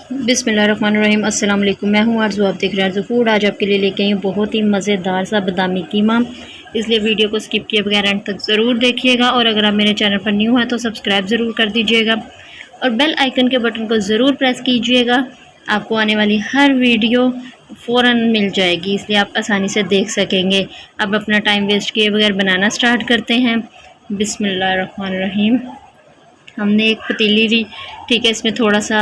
बिस्मिल्लाहिर्रहमानिर्रहीम। अस्सलाम वालेकुम। मैं हूँ आरज़ू, आप देख रहे हैं आरज़ू फूड। आज आपके लिए लेके आई हूँ बहुत ही मज़ेदार सा बादामी कीमा, इसलिए वीडियो को स्किप किए बगैर एंड तक ज़रूर देखिएगा। और अगर आप मेरे चैनल पर न्यू हैं तो सब्सक्राइब ज़रूर कर दीजिएगा और बेल आइकन के बटन को ज़रूर प्रेस कीजिएगा। आपको आने वाली हर वीडियो फ़ौरन मिल जाएगी, इसलिए आप आसानी से देख सकेंगे। अब अपना टाइम वेस्ट किए बगैर बनाना स्टार्ट करते हैं। बिस्मिल्लाहिर्रहमानिर्रहीम। हमने एक पतीली ली, ठीक है, इसमें थोड़ा सा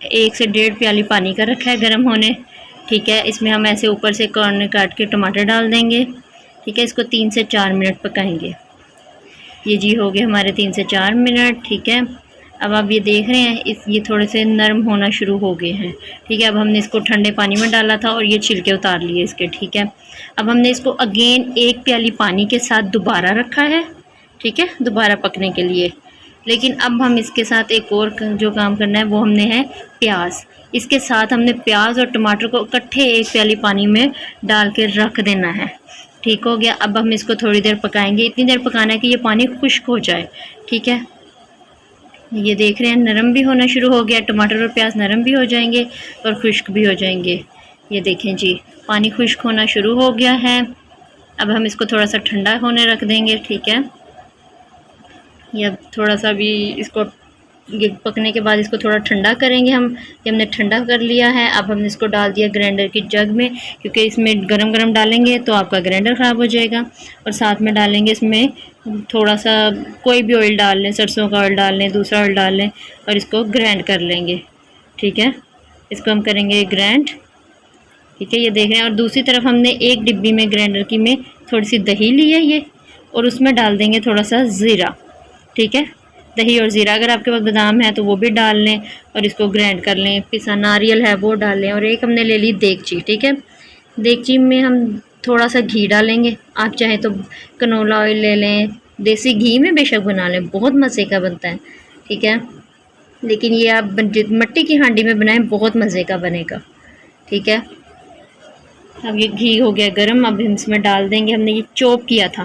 1 से 1.5 प्याली पानी का रखा है गर्म होने। ठीक है, इसमें हम ऐसे ऊपर से कॉर्नर काट के टमाटर डाल देंगे। ठीक है, इसको 3 से 4 मिनट पकाएंगे। ये जी हो गए हमारे 3 से 4 मिनट। ठीक है, अब आप ये देख रहे हैं ये थोड़े से नरम होना शुरू हो गए हैं। ठीक है, अब हमने इसको ठंडे पानी में डाला था और ये छिलके उतार लिए इसके। ठीक है, अब हमने इसको अगेन 1 प्याली पानी के साथ दोबारा रखा है। ठीक है, दोबारा पकने के लिए। लेकिन अब हम इसके साथ एक और जो काम करना है वो हमने है प्याज। इसके साथ हमने प्याज और टमाटर को इकट्ठे 1 प्याली पानी में डाल के रख देना है। ठीक हो गया, अब हम इसको थोड़ी देर पकाएंगे। इतनी देर पकाना है कि ये पानी खुश्क हो जाए। ठीक है, ये देख रहे हैं नरम भी होना शुरू हो गया, टमाटर और प्याज नरम भी हो जाएंगे और खुश्क भी हो जाएंगे। ये देखें जी, पानी खुश्क होना शुरू हो गया है। अब हम इसको थोड़ा सा ठंडा होने रख देंगे। ठीक है, या थोड़ा सा भी इसको पकने के बाद इसको थोड़ा ठंडा करेंगे हम। ये हमने ठंडा कर लिया है। अब हमने इसको डाल दिया ग्राइंडर की जग में, क्योंकि इसमें गरम गरम डालेंगे तो आपका ग्राइंडर ख़राब हो जाएगा। और साथ में डालेंगे इसमें थोड़ा सा कोई भी ऑयल डाल लें, सरसों का ऑयल डाल लें, दूसरा ऑयल डाल लें और इसको ग्राइंड कर लेंगे। ठीक है, इसको हम करेंगे ग्राइंड। ठीक है, ये देख रहे हैं। और दूसरी तरफ हमने एक डिब्बी में ग्राइंडर की में थोड़ी सी दही ली है ये, और उसमें डाल देंगे थोड़ा सा ज़ीरा। ठीक है, दही और ज़ीरा, अगर आपके पास बादाम है तो वो भी डाल लें और इसको ग्राइंड कर लें। पिसा नारियल है वो डाल लें। और एक हमने ले ली देगची। ठीक है, देगची में हम थोड़ा सा घी डालेंगे। आप चाहें तो कनोला ऑयल ले लें, देसी घी में बेशक बना लें, बहुत मज़े का बनता है। ठीक है, लेकिन ये आप मिट्टी की हांडी में बनाएं, बहुत मज़े का बनेगा। ठीक है, अब ये घी हो गया गरम। अब हम इसमें डाल देंगे, हमने ये चॉप किया था,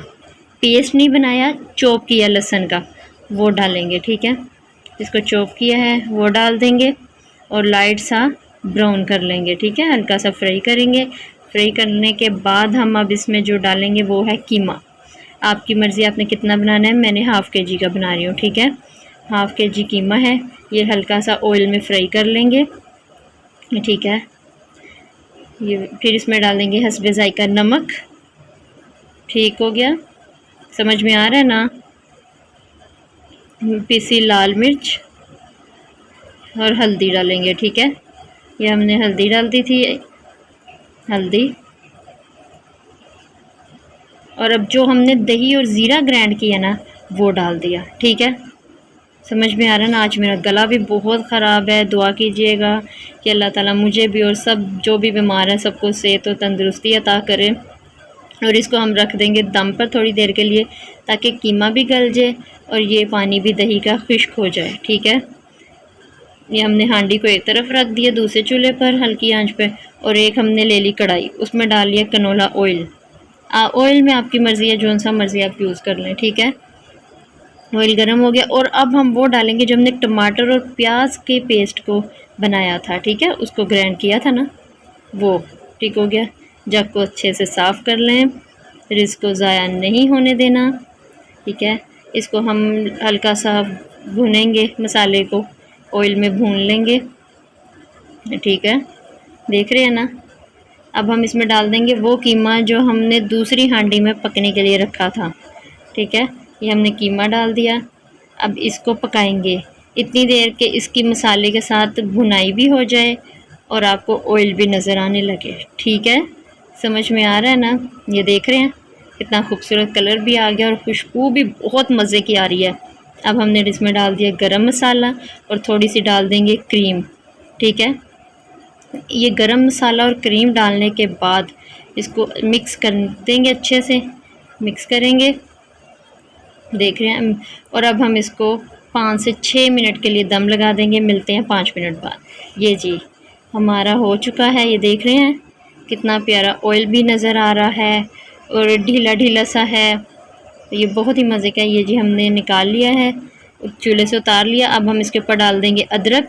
पेस्ट नहीं बनाया, चॉप किया लहसुन का, वो डालेंगे। ठीक है, इसको चॉप किया है वो डाल देंगे और लाइट सा ब्राउन कर लेंगे। ठीक है, हल्का सा फ्राई करेंगे। फ्राई करने के बाद हम अब इसमें जो डालेंगे वो है कीमा। आपकी मर्ज़ी, आपने कितना बनाना है। मैंने ½ kg का बना रही हूँ। ठीक है, ½ kg कीमा है। ये हल्का सा ऑयल में फ्राई कर लेंगे। ठीक है, ये फिर इसमें डालेंगे हस्बे ज़ायका नमक। ठीक हो गया, समझ में आ रहा है ना। पीसी लाल मिर्च और हल्दी डालेंगे। ठीक है, ये हमने हल्दी डाल दी थी, हल्दी। और अब जो हमने दही और ज़ीरा ग्राइंड किया ना वो डाल दिया। ठीक है, समझ में आ रहा है ना। आज मेरा गला भी बहुत ख़राब है, दुआ कीजिएगा कि अल्लाह ताला मुझे भी और सब जो भी बीमार है सबको सेहत और तंदुरुस्ती अता करे। और इसको हम रख देंगे दम पर थोड़ी देर के लिए, ताकि कीमा भी गल जाए और ये पानी भी दही का खुश्क हो जाए। ठीक है, ये हमने हांडी को एक तरफ रख दिया दूसरे चूल्हे पर हल्की आंच पे, और एक हमने ले ली कढ़ाई, उसमें डाल लिया कनोला ऑयल। ऑयल में आपकी मर्ज़ी है, जो सा मर्ज़ी आप यूज़ कर लें। ठीक है, ऑयल गर्म हो गया और अब हम वो डालेंगे जो हमने टमाटर और प्याज के पेस्ट को बनाया था। ठीक है, उसको ग्राइंड किया था ना वो। ठीक हो गया, जग को अच्छे से साफ़ कर लें, फिर इसको ज़ाया नहीं होने देना। ठीक है, इसको हम हल्का सा भूनेंगे, मसाले को ऑयल में भून लेंगे। ठीक है, देख रहे हैं ना। अब हम इसमें डाल देंगे वो कीमा जो हमने दूसरी हांडी में पकने के लिए रखा था। ठीक है, ये हमने कीमा डाल दिया। अब इसको पकाएंगे इतनी देर के इसकी मसाले के साथ भुनाई भी हो जाए और आपको ऑयल भी नज़र आने लगे। ठीक है, समझ में आ रहा है ना। ये देख रहे हैं कितना खूबसूरत कलर भी आ गया और खुशबू भी बहुत मज़े की आ रही है। अब हमने इसमें डाल दिया गरम मसाला और थोड़ी सी डाल देंगे क्रीम। ठीक है, ये गरम मसाला और क्रीम डालने के बाद इसको मिक्स कर देंगे, अच्छे से मिक्स करेंगे। देख रहे हैं। और अब हम इसको 5 से 6 मिनट के लिए दम लगा देंगे। मिलते हैं 5 मिनट बाद। ये जी हमारा हो चुका है। ये देख रहे हैं कितना प्यारा ऑयल भी नज़र आ रहा है और ढीला ढीला सा है। ये बहुत ही मज़े का है। ये जी हमने निकाल लिया है, चूल्हे से उतार लिया। अब हम इसके ऊपर डाल देंगे अदरक।